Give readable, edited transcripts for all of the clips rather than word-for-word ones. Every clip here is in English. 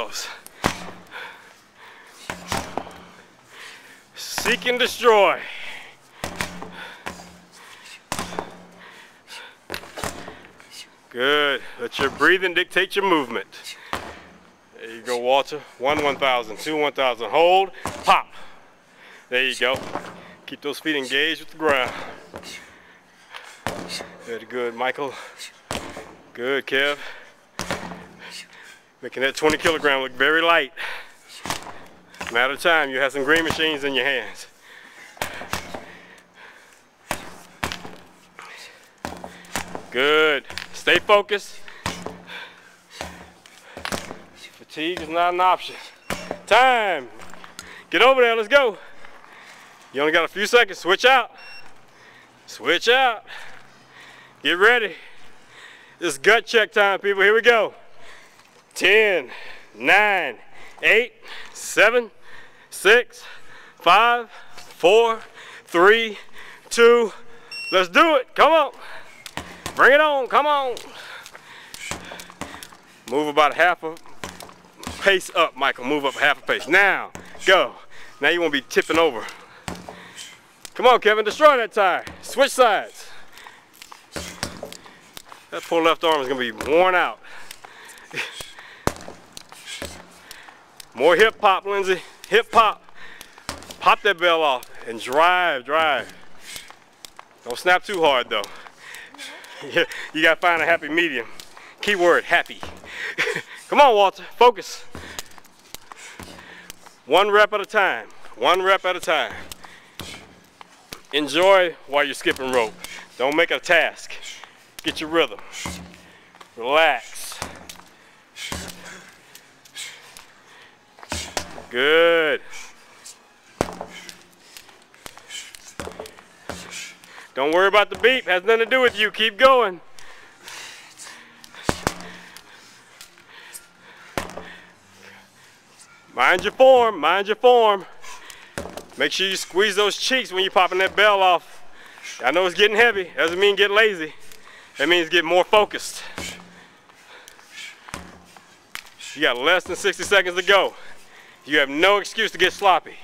Kettlebells. Seek and destroy. Good. Let your breathing dictate your movement. There you go, Walter. 1 1,000, 2 1,000. Hold, pop. There you go. Keep those feet engaged with the ground. Very good, Michael. Good, Kev. Making that 20 kilogram look very light. Matter of time, you have some green machines in your hands. Good. Stay focused. Fatigue is not an option. Time. Get over there, let's go. You only got a few seconds. Switch out. Switch out. Get ready. This is gut check time, people. Here we go. 10, 9, 8, 7, 6, 5, 4, 3, 2. Let's do it. Come on. Bring it on. Come on. Move about half a pace up, Michael. Move up half a pace. Now, go. Now you won't be tipping over. Come on, Kevin. Destroy that tire. Switch sides. That poor left arm is going to be worn out. More hip pop, Lindsay. Hip pop. Pop that bell off and drive, drive. Don't snap too hard, though. You got to find a happy medium. Keyword, happy. Come on, Walter. Focus. 1 rep at a time. 1 rep at a time. Enjoy while you're skipping rope. Don't make it a task. Get your rhythm. Relax. Good. Don't worry about the beep. Has nothing to do with you. Keep going. Mind your form. Mind your form. Make sure you squeeze those cheeks when you're popping that bell off. I know it's getting heavy. Doesn't mean get lazy. That means get more focused. You got less than 60 seconds to go. You have no excuse to get sloppy.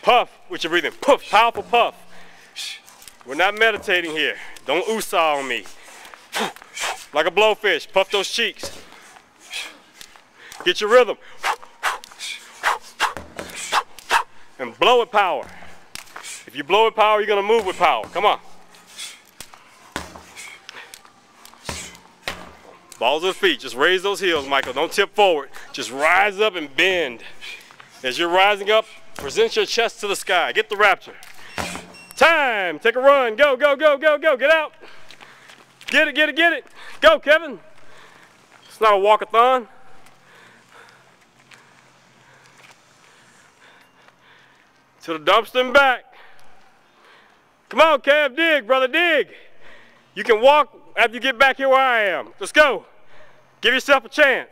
Puff with your breathing. Puff, powerful puff. We're not meditating here. Don't ooh-saw on me. Like a blowfish, puff those cheeks. Get your rhythm. And blow with power. If you blow with power, you're gonna move with power. Come on. Balls of the feet, just raise those heels, Michael. Don't tip forward. Just rise up and bend. As you're rising up, present your chest to the sky. Get the rapture. Time, take a run. Go, go, go, go, go. Get out. Get it, get it, get it. Go, Kevin. It's not a walkathon. To the dumpster and back. Come on, Kev, dig, brother, dig. You can walk after you get back here where I am. Let's go. Give yourself a chance.